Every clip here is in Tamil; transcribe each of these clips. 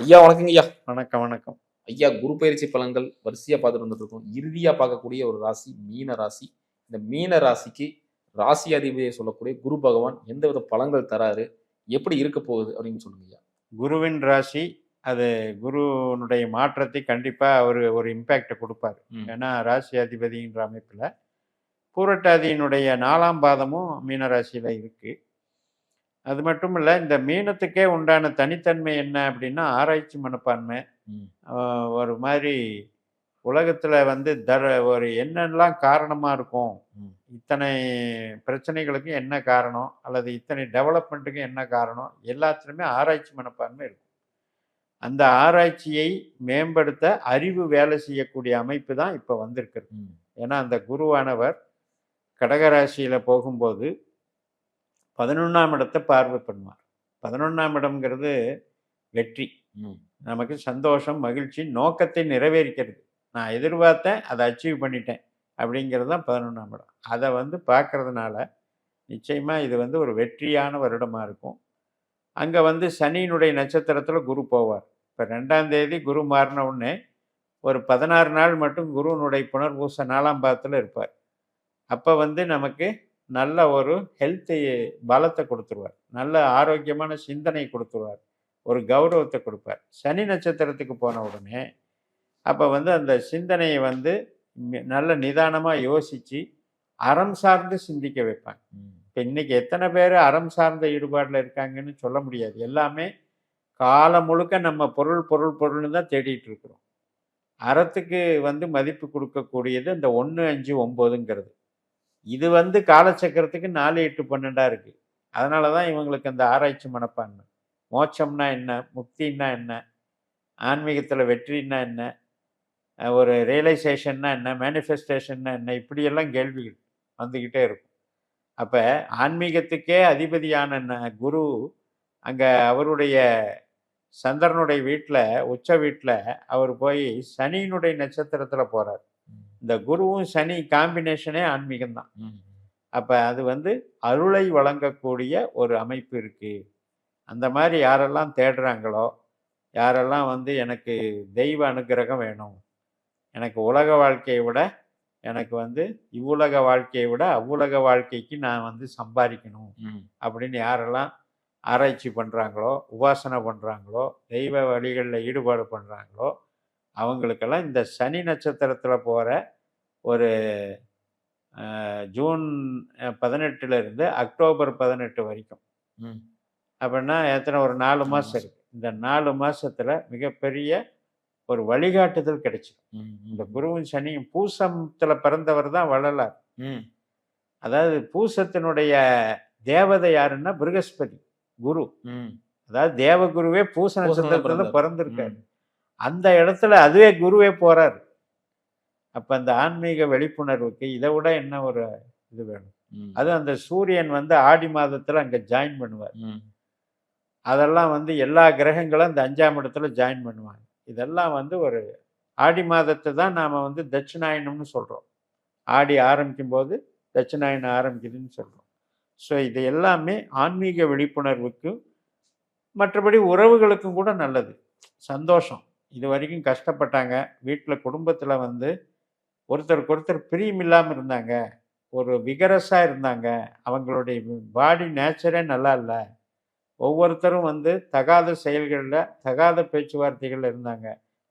ஐயா வணக்கங்க ஐயா. வணக்கம், வணக்கம். ஐயா குரு பயிற்சி பலன்கள் வரிசையா பார்த்துட்டு வந்துட்டு இருக்கோம். இறுதியா பார்க்கக்கூடிய ஒரு ராசி மீன ராசி. இந்த மீன ராசிக்கு ராசி அதிபதியை சொல்லக்கூடிய குரு பகவான் எந்தவித பலன்கள் தராரு? எப்படி இருக்க போகுது அப்படின்னு சொல்லுங்க ஐயா. குருவின் ராசி, அது குருவினுடைய மாற்றத்தை கண்டிப்பா அவரு ஒரு இம்பேக்ட்ட குடுப்பாரு. ம். ஏன்னா, ராசி அதிபதின்ற அமைப்புல பூரட்டாதியினுடைய 4ஆம் பாதமும் மீன ராசியில இருக்கு. அது மட்டும் இல்ல, இந்த மீனத்துக்கே உண்டான தனித்தன்மை என்ன அப்படின்னா, ஆராய்ச்சி மனப்பான்மை. ம். அ ஒரு மாரி உலகத்துல வந்து ஒரு என்னெல்லாம் காரணமா இருக்கும்? ம். இத்தனை பிரச்சனைகளுக்கு என்ன காரணம்? அல்லது இத்தனை டெவலப்மென்ட்டுக்கு என்ன காரணம்? எல்லாத்துலயுமே ஆராய்ச்சி மனப்பான்மை இருக்கும். அந்த ஆராய்ச்சியை மேம்படுத்த அறிவு வேலை செய்யக்கூடிய அமைப்பு தான் இப்ப வந்திருக்கிறது. ம். ஏன்னா, அந்த குருவானவர் கடகராசியில போகும்போது 11ஆம் இடத்த பார்வை பண்ணுவார். 11ஆம் இடம்ங்கிறது வெற்றி. ம். நமக்கு சந்தோஷம், மகிழ்ச்சி, நோக்கத்தை நிறைவேறிக்கிறது. நான் எதிர்பார்த்தேன், அத அச்சீவ் பண்ணிட்டேன். அப்படிங்கிறது தான் 11ஆம் இடம். அத வந்து பார்க்கறதுனால, நிச்சயமா இது வந்து ஒரு வெற்றியான வருடமா இருக்கும். அங்க வந்து சனியினுடைய நட்சத்திரத்துல குரு போவார். இப்ப 2ஆம் தேதி குரு மாறின உடனே, ஒரு 16 நாள் மட்டும் குருவினுடைய புனர்பூச 4ஆம் பாவத்துல இருப்பார். அப்ப வந்து நமக்கு நல்ல ஒரு ஹெல்த் பலத்த குடுத்துருவார். நல்ல ஆரோக்கியமான சிந்தனை குடுத்துருவார். ஒரு கௌரவத்த குடுப்பார். சனி நட்சத்திரத்துக்கு போன உடனே, அப்ப வந்து அந்த சிந்தனைய வந்து நல்ல நிதானமா யோசிச்சு, அறம் சார்ந்து சிந்திக்க வைப்பாங்க. ம். இப்ப இன்னைக்கு எத்தனை பேரு அறம் சார்ந்த ஈடுபாடுல இருக்காங்கன்னு சொல்ல முடியாது. எல்லாமே காலம் முழுக்க நம்ம பொருள், பொருள், பொருள்னு தான் தேடிட்டு இருக்கிறோம். அறத்துக்கு வந்து மதிப்பு குடுக்கக்கூடியது இந்த 1, 5, 9ங்கிறது. இது வந்து காலச்சக்கரத்துக்கு 4, 8, 12ஆ இருக்கு. அதனால தான் இவங்களுக்கு அந்த ஆராய்ச்சி மனப்பான்மை. மோட்சம்னா என்ன? முக்தின்னா என்ன? ஆன்மீகத்துல வெற்றின்னா என்ன? ஒரு ரியலைசேஷன்னா என்ன? மேனிஃபெஸ்டேஷன்னா என்ன? இப்படியெல்லாம் கேள்விகள் வந்துகிட்டே இருக்கும். அப்ப ஆன்மீகத்துக்கே அதிபதியான குரு அங்க அவருடைய சந்திரனுடைய வீட்ல, உச்ச வீட்ல அவர் போய் சனியினுடைய நட்சத்திரத்துல போறார். ம். இந்த குருவும் சனி காம்பினேஷனே ஆன்மீகம் தான். ம். அப்ப அது வந்து அருளை வழங்கக்கூடிய ஒரு அமைப்பு இருக்கு. அந்த மாரி யாரெல்லாம் தேடுறாங்களோ, யாரெல்லாம் வந்து எனக்கு தெய்வ அனுக்கிரகம் வேணும். எனக்கு உலக வாழ்க்கைய விட, எனக்கு வந்து இவ்வுலக வாழ்க்கைய விட அவ்வுலக வாழ்க்கைக்கு நான் வந்து சம்பாரிக்கணும். ம். அப்படின்னு யாரெல்லாம் ஆராய்ச்சி பண்றாங்களோ, உபாசனை பண்றாங்களோ, தெய்வ வழிகள்ல ஈடுபாடு பண்றாங்களோ, அவங்களுக்கெல்லாம் இந்த சனி நட்சத்திரத்துல போற ஒரு ஜூன் 18ல இருந்து அக்டோபர் 18 வரைக்கும். ம். அப்படின்னா எத்தனை ஒரு 4 மாசம் இருக்கு. இந்த 4 மாசத்துல மிகப்பெரிய ஒரு வழிகாட்டுதல் கிடைச்சிடும். ம். இந்த குருவும் சனியும் பூசத்துல பிறந்தவர் தான் வள்ளலார். ம். அதாவது பூசத்தினுடைய தேவதை யாருன்னா பிருகஸ்பதி குரு. ம். அதாவது தேவகுருவே பூச பூசத்துல நட்சத்திரத்துல பிறந்தார். பிறந்திருக்காரு. ம். அந்த இடத்துல அதுவே குருவே போறாரு. அப்ப அந்த ஆன்மீக விழிப்புணர்வுக்கு இதை விட என்ன ஒரு இது வேணும்? ம். அது அந்த சூரியன் வந்து ஆடி மாதத்துல அங்க ஜாயின் பண்ணுவார். ம். அதெல்லாம் வந்து எல்லா கிரகங்களும் அந்த 5ஆம் இடத்துல ஜாயின் பண்ணுவாங்க. இதெல்லாம் வந்து ஒரு ஆடி மாதத்தை தான் நாம வந்து தட்சிணாயனம்னு சொல்றோம். ஆடி ஆரம்பிக்கும் போது தட்சிணாயனம் ஆரம்பிக்குதுன்னு சொல்றோம். ஸோ இது எல்லாமே ஆன்மீக விழிப்புணர்வுக்கும் மற்றபடி உறவுகளுக்கும் கூட நல்லது. சந்தோஷம். இது வரைக்கும் கஷ்டப்பட்டாங்க. வீட்டுல குடும்பத்துல வந்து ஒருத்தருக்கு ஒருத்தர் பிரியம் இல்லாம இருந்தாங்க. ஒரு விகரஸா இருந்தாங்க. அவங்களுடைய பாடி நேச்சரே நல்லா இல்ல. ஒவ்வொருத்தரும் வந்து தகாத செயல்கள்ல, தகாத பேச்சுவார்த்தைகள்ல இருந்தாங்க.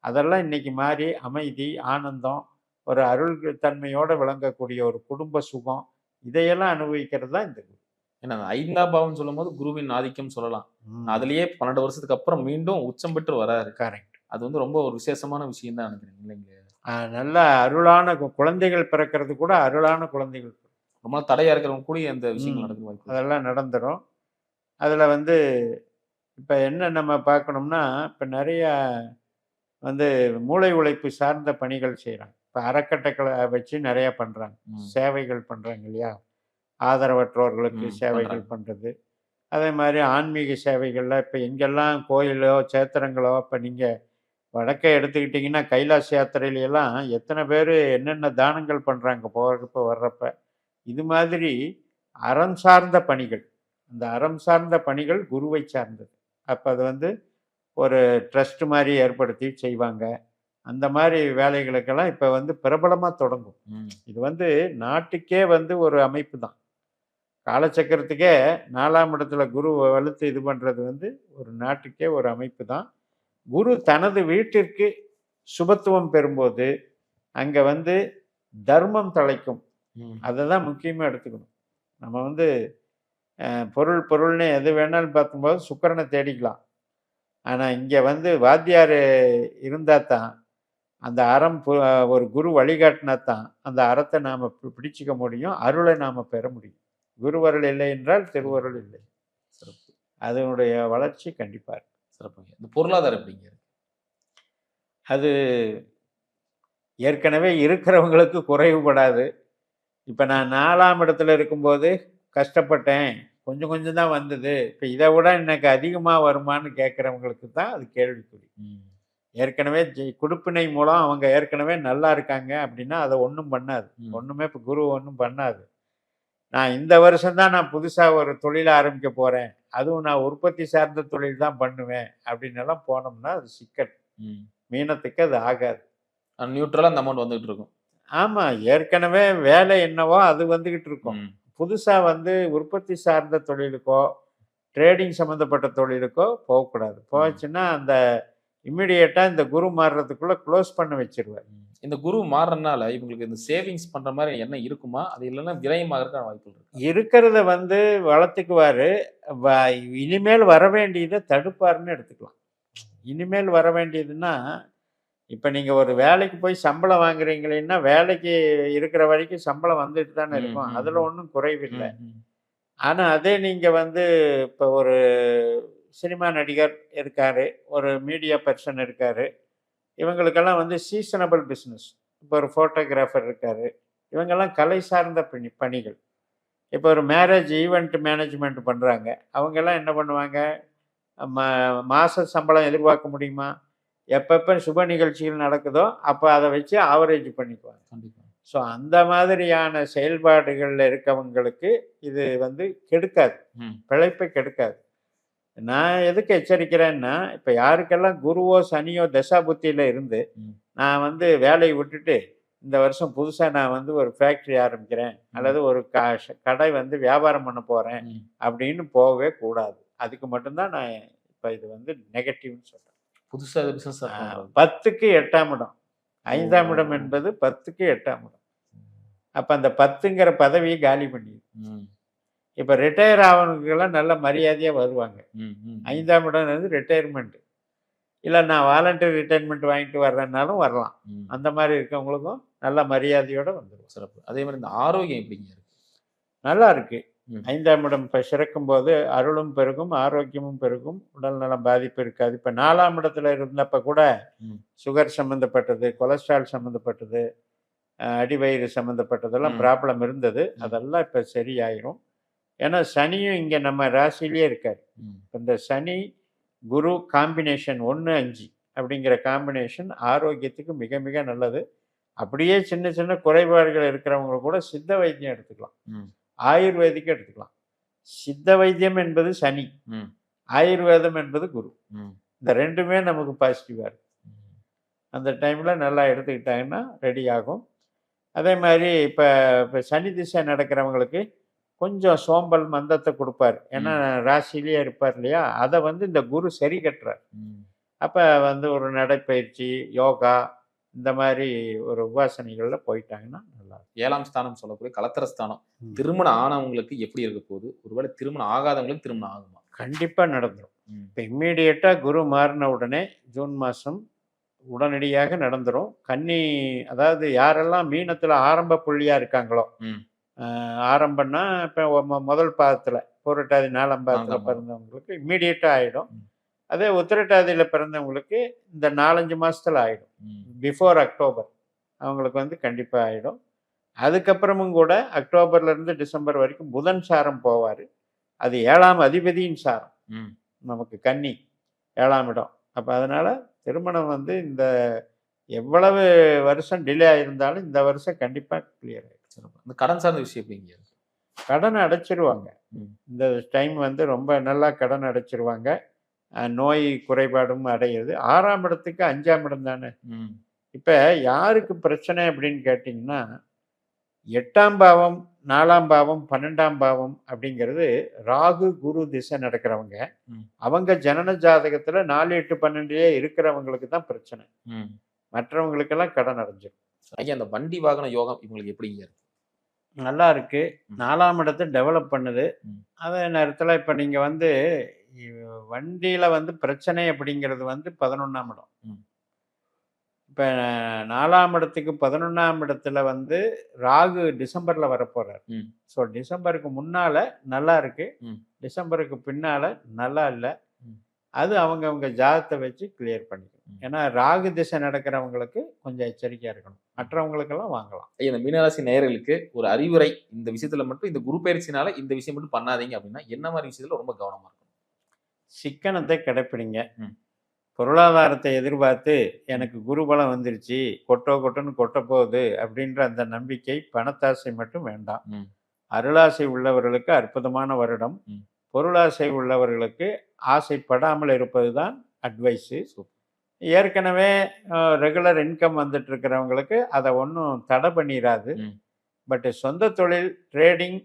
அதெல்லாம் இன்னைக்கு மாறி அமைதி, ஆனந்தம், ஒரு அருள் தன்மையோட விளங்கக்கூடிய ஒரு குடும்ப சுகம், இதையெல்லாம் அனுபவிக்கிறது தான் இந்த குரு. ஏன்னா 5ஆம் பாவம்னு சொல்லும்போது குருவின் ஆதிக்கம் சொல்லலாம். அதிலேயே 12 வருஷத்துக்கு அப்புறம் மீண்டும் உச்சம் பெற்று வராரு. கரெக்ட். அது வந்து ரொம்ப ஒரு விசேஷமான விஷயம் தான் நினைக்கிறேன் இல்லைங்களா? நல்ல அருளான குழந்தைகள் பிறக்கிறது கூட அருளான குழந்தைகள். ரொம்ப நாள் தடையா இருக்கிறவங்க கூட அந்த விஷயங்கள் நடக்க வாய்ப்பு இருக்கு. அதெல்லாம் நடந்துரும். அதுல வந்து இப்ப என்ன நம்ம பார்க்கணும்னா, இப்ப நிறைய வந்து மூளை உழைப்பு சார்ந்த பணிகள் செய்றாங்க. இப்ப அறக்கட்டளைகள வச்சு நிறைய பண்றாங்க. ம். சேவைகள் பண்றாங்க இல்லையா? ஆதரவற்றோர்களுக்கு சேவைகள் பண்றாங்க. பண்றது. அதே மாரி ஆன்மீக சேவைகள்ல இப்ப எங்கெல்லாம் கோயிலோ, சேத்திரங்களோ இப்ப நீங்க வடக்கே எடுத்துக்கிட்டீங்கன்னா, கைலாச யாத்திரையில எல்லாம் எத்தனை பேரு என்னென்ன தானங்கள் பண்றாங்க போறப்ப, வர்றப்ப. இது மாதிரி அறம் சார்ந்த பணிகள். அந்த அறம் சார்ந்த பணிகள் குருவை சார்ந்தது. அப்ப அது வந்து ஒரு ட்ரஸ்ட் மாதிரி ஏற்படுத்தி செய்வாங்க. அந்த மாதிரி வேலைகளுக்கெல்லாம் இப்போ வந்து பிரபலமாக தொடங்கும். ம். இது வந்து நாட்டுக்கே வந்து ஒரு அமைப்பு தான். காலச்சக்கரத்துக்கே 4ஆம் இடத்துல குரு வலுத்து இது பண்ணுறது வந்து ஒரு நாட்டுக்கே ஒரு அமைப்பு தான். குரு தனது வீட்டிற்கு சுபத்துவம் பெறும்போது அங்கே வந்து தர்மம் தழைக்கும். ம். அதை தான் முக்கியமாக எடுத்துக்கணும். நம்ம வந்து பொருள்னு எது வேணாலும் பார்க்கும்போது சுக்கிரனை தேடிக்கலாம். ஆனால் இங்கே வந்து வாத்தியார் இருந்தால் தான் அந்த அறம் ஒரு குரு வழிகாட்டினா தான் அந்த அறத்தை நாம் பிடிச்சிக்க முடியும், அருளை நாம் பெற முடியும். குருவருள் இல்லை என்றால் திருவருள் இல்லை. சிறப்பு. அதனுடைய வளர்ச்சி கண்டிப்பாக இருக்கு. சிறப்புங்க. இந்த பொருளாதாரம் எப்படிங்க இருக்கு? அது ஏற்கனவே இருக்கிறவங்களுக்கு குறைவுபடாது. இப்போ நான் 4ஆம் இடத்துல இருக்கும்போது கஷ்டப்பட்டேன், கொஞ்சம் கொஞ்சம் தான் வந்தது, இப்போ இதை விட எனக்கு அதிகமாக வருமானு கேட்குறவங்களுக்கு தான் அது கேள்விக்குறி. ம். ஏற்கனவே குடுப்பினை மூலம் அவங்க ஏற்கனவே நல்லா இருக்காங்க அப்படின்னா அதை ஒன்றும் பண்ணாது. ம். ஒன்றுமே இப்போ குரு ஒன்றும் பண்ணாது. நான் இந்த வருஷம்தான் நான் புதுசாக ஒரு தொழில் ஆரம்பிக்க போகிறேன், அதுவும் நான் உற்பத்தி சார்ந்த தொழில் தான் பண்ணுவேன் அப்படின்னு எல்லாம் போனோம்னா அது சிக்கல். ம். மீனத்துக்கு அது ஆகாது. நியூட்ரலா அந்த அமௌண்ட் வந்துகிட்டு இருக்கும். ஆமாம், ஏற்கனவே வேலை என்னவோ அது வந்துக்கிட்டு இருக்கும். ம். புதுசாக வந்து உற்பத்தி சார்ந்த தொழிலுக்கோ ட்ரேடிங் சம்மந்தப்பட்ட தொழிலுக்கோ போகக்கூடாது. போச்சுன்னா அந்த இம்மிடியேட்டாக இந்த குரு மாறுறதுக்குள்ளே க்ளோஸ் பண்ண வச்சிருவார். ம். இந்த குரு மாறுறதுனால இவங்களுக்கு இந்த சேவிங்ஸ் பண்ற மாதிரி என்ன இருக்குமா? அது இல்லைன்னா விரயமாகறதுக்கான வாய்ப்புகள் இருக்கு. இருக்கிறத வந்து வளர்த்துக்குவார். இனிமேல் வர வேண்டியதை தடுப்பாருன்னு எடுத்துக்கலாம். இனிமேல் வர வேண்டியதுன்னா, இப்போ நீங்கள் ஒரு வேலைக்கு போய் சம்பளம் வாங்குறீங்களேன்னா வேலைக்கு இருக்கிற வரைக்கும் சம்பளம் வந்துட்டு தானே ம், இருக்கும், ம், அதில் ம். ஒன்றும் குறைவில்லை. ம், ம். ஆனால் அதே நீங்கள் வந்து இப்போ ஒரு சினிமா நடிகர் இருக்கார், ஒரு மீடியா பர்சன் இருக்கார், இவங்களுக்கெல்லாம் வந்து சீசனபிள் பிஸ்னஸ். இப்போ ஒரு ஃபோட்டோகிராஃபர் இருக்கார், இவங்கெல்லாம் கலை சார்ந்த பணிகள். இப்போ ஒரு மேரேஜ் ஈவெண்ட் மேனேஜ்மெண்ட் பண்ணுறாங்க, அவங்கெல்லாம் என்ன பண்ணுவாங்க, மாத சம்பளம் எதிர்பார்க்க முடியுமா? எப்பப்போ சுப நிகழ்ச்சிகள் நடக்குதோ அப்போ அதை வச்சு ஆவரேஜ் பண்ணிக்குவாங்க. கண்டிப்பா. ஸோ அந்த மாதிரியான செயல்பாடுகளில் இருக்கவங்களுக்கு இது வந்து கெடுக்காது, ம். பிழைப்பை கெடுக்காது. நான் எதுக்கு எச்சரிக்கிறேன்னா, இப்போ யாருக்கெல்லாம் குருவோ சனியோ தசாபுத்தியில் இருந்து ம். நான் வந்து வேலையை விட்டுட்டு இந்த வருஷம் புதுசாக நான் வந்து ஒரு ஃபேக்ட்ரி ஆரம்பிக்கிறேன் அல்லது ஒரு கடை வந்து வியாபாரம் பண்ண போகிறேன் ம். அப்படின்னு போகவே கூடாது. அதுக்கு மட்டும்தான் நான் இப்போ இது வந்து நெகட்டிவ்னு சொல்கிறேன். புதுசா பிசினஸ் ஸ்டார்ட் பண்றது. 10க்கு 8ஆம் இடம், 5ஆம் இடம் என்பது 10க்கு 8ஆம் இடம். அப்போ அந்த 10ங்கிற பதவியை காலி பண்ணிடு. ம். இப்போ ரிட்டையர் ஆகவனுக்கெல்லாம் நல்ல மரியாதையாக வருவாங்க. ம், ம். 5ஆம் இடம் வந்து ரிட்டையர்மெண்ட். இல்லை நான் வாலண்டரி ரிட்டையர்மெண்ட் வாங்கிட்டு வர்றேன்னாலும் வரலாம். ம். அந்த மாதிரி இருக்கவங்களுக்கும் நல்ல மரியாதையோடு வந்துடும். சிறப்பு. அதே மாதிரி இந்த ஆரோக்கியம் எப்படிங்க இருக்கு? நல்லா இருக்கு. ம். 5ஆம் இடம் இப்போ சிறக்கும் போது அருளும் பெருகும், ஆரோக்கியமும் பெருகும், உடல் நலம் பாதிப்பு இருக்காது. இப்போ 4ஆம் இடத்துல இருந்தப்ப கூட ம். சுகர் சம்மந்தப்பட்டது, கொலஸ்ட்ரால் சம்மந்தப்பட்டது, அடிவயிறு சம்மந்தப்பட்டதெல்லாம் ம். ப்ராப்ளம் இருந்தது. ம். அதெல்லாம் இப்போ சரியாயிரும். ஏன்னா சனியும் இங்கே நம்ம ராசியிலே இருக்கார். ம். இந்த சனி குரு காம்பினேஷன் 1-5 அப்படிங்கிற காம்பினேஷன் ஆரோக்கியத்துக்கு மிக மிக நல்லது. அப்படியே சின்ன சின்ன குறைபாடுகள் இருக்கிறவங்க கூட சித்த வைத்தியம் எடுத்துக்கலாம், ம். ஆயுர்வேதிக்கு எடுத்துக்கலாம். சித்த வைத்தியம் என்பது சனி, ம். ஆயுர்வேதம் என்பது குரு. ம். இந்த ரெண்டுமே நமக்கு பாசிட்டிவாக இருக்கு. ம். அந்த டைமில் நல்லா எடுத்துக்கிட்டாங்கன்னா ரெடி ஆகும். அதே மாதிரி இப்போ இப்போ சனி திசை நடக்கிறவங்களுக்கு கொஞ்சம் சோம்பல் மந்தத்தை கொடுப்பார். ஏன்னா ராசிலேயே இருப்பார் இல்லையா, அதை வந்து இந்த குரு சரி கட்டுறார். ம். அப்போ வந்து ஒரு நடைப்பயிற்சி, யோகா இந்த மாதிரி ஒரு உபாசனைகளில் போயிட்டாங்கன்னா நல்லா இருக்கும். 7ஆம் ஸ்தானம் சொல்லக்கூடிய கலத்திர ஸ்தானம். ம். திருமணம் ஆனவங்களுக்கு எப்படி இருக்க போகுது? ஒருவேளை திருமணம் ஆகாதவங்களுக்கு திருமணம் ஆகுமா? கண்டிப்பாக நடந்துடும். ம். இப்போ இம்மீடியட்டாக குரு மாறின உடனே ஜூன் மாதம் உடனடியாக நடந்துடும். கன்னி, அதாவது யாரெல்லாம் மீனத்தில் ஆரம்ப புள்ளியாக இருக்காங்களோ, ம். ஆரம்பம்னா இப்போ முதல் பாதத்தில் பூரட்டாதி 4ஆம் பாதத்தில் 4ஆம் பாதம். பிறந்தவங்களுக்கு இம்மீடியட்டாக ஆகிடும். ம். அதே உத்திரட்டாதியில் பிறந்தவங்களுக்கு இந்த 4-5 மாதத்தில் ஆகிடும். ம். பிஃபோர் அக்டோபர் அவங்களுக்கு வந்து கண்டிப்பாக ஆகிடும். அதுக்கப்புறமும் கூட அக்டோபர்லேருந்து டிசம்பர் வரைக்கும் புதன் சாரம் போவார். அது 7ஆம் அதிபதியின் சாரம், ம். நமக்கு கன்னி 7ஆம் இடம். அப்போ அதனால் திருமணம் வந்து இந்த எவ்வளவு வருஷம் டிலே ஆகியிருந்தாலும் இந்த வருஷம் கண்டிப்பாக கிளியர் ஆகிடும். சிறப்பு. இந்த கடன் சார்ந்த விஷயம் எப்படிங்க இருக்கு? கடனை அடைச்சிருவாங்க. ம். இந்த டைம் வந்து ரொம்ப நல்லா கடன் அடைச்சிருவாங்க. நோய் குறைபாடும் அடையுது. 6ஆம் இடத்துக்கு 5ஆம் இடம் தானே. ம். இப்ப யாருக்கு பிரச்சனை அப்படின்னு கேட்டிங்கன்னா, 8ஆம் பாவம், 4ஆம் பாவம், 12ஆம் பாவம் அப்படிங்கிறது ராகு, குரு திசை நடக்கிறவங்க. ம். அவங்க ஜனன ஜாதகத்துல 4, 8, 12 இருக்கிறவங்களுக்கு தான் பிரச்சனை. ம். மற்றவங்களுக்கெல்லாம் கடன் அடைஞ்சிரும். ஐயா அந்த வண்டி வாகன யோகம் இவங்களுக்கு எப்படிங்க இருக்கு? நல்லா இருக்கு. ம். 4ஆம் இடத்த டெவலப் பண்ணுது. ம். அதே நேரத்துல இப்ப நீங்க வந்து வண்டியில வந்து பிரச்சனை அப்படிங்கிறது வந்து 11ஆம் இடம். ம். இப்ப 4ஆம் இடத்துக்கு 11ஆம் இடத்துல வந்து ராகு டிசம்பர்ல வரப்போறார். ம். ஸோ டிசம்பருக்கு முன்னால நல்லா இருக்கு. ம். டிசம்பருக்கு பின்னால நல்லா இல்ல. ம். அது அவங்கவங்க ஜாதகத்தை வச்சு கிளியர் பண்ணிக்கணும். ம். ஏன்னா ராகு திசை நடக்கிறவங்களுக்கு கொஞ்சம் எச்சரிக்கையா இருக்கணும். மற்றவங்களுக்கெல்லாம் வாங்கலாம். ஐயா இந்த மீனராசி நேயர்களுக்கு ஒரு அறிவுரை, இந்த விஷயத்துல மட்டும் இந்த குரு பயிற்சினால இந்த விஷயம் மட்டும் பண்ணாதீங்க அப்படின்னா என்ன மாதிரி விஷயத்துல ரொம்ப கவனமா இருக்கணும்? சிக்கனத்தை கடைப்பிடிங்க. ம். பொருளாதாரத்தை எதிர்பார்த்து எனக்கு குருபலம் வந்துருச்சு, கொட்டோன்னு கொட்ட போகுது அப்படின்ற அந்த நம்பிக்கை, பணத்தாசை மட்டும் வேண்டாம். ம். அருளாசை உள்ளவர்களுக்கு அற்புதமான வருடம். ம். பொருளாசை உள்ளவர்களுக்கு ஆசைப்படாமல் இருப்பது தான் அட்வைஸு. சூப்பர். ஏற்கனவே ரெகுலர் இன்கம் வந்துட்டு இருக்கிறவங்களுக்கு அதை ஒன்றும் தடை பண்ணிடாது. ம். பட் சொந்த தொழில், ட்ரேடிங்,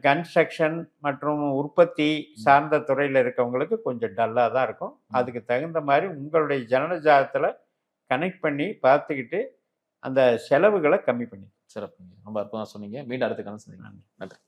கன்ஸ்ட்ரக்ஷன் மற்றும் உற்பத்தி சார்ந்த துறையில் இருக்கவங்களுக்கு கொஞ்சம் டல்லாக தான் இருக்கும். அதுக்கு தகுந்த மாதிரி உங்களுடைய ஜனன ஜாதகத்தில் கனெக்ட் பண்ணி பார்த்துக்கிட்டு அந்த செலவுகளை கம்மி பண்ணி. சிறப்புங்க. ரொம்ப அற்புதமா சொன்னீங்க. மீண்டும் அடுத்த கணக்கு சந்திக்கலாம். நன்றி. நன்றி.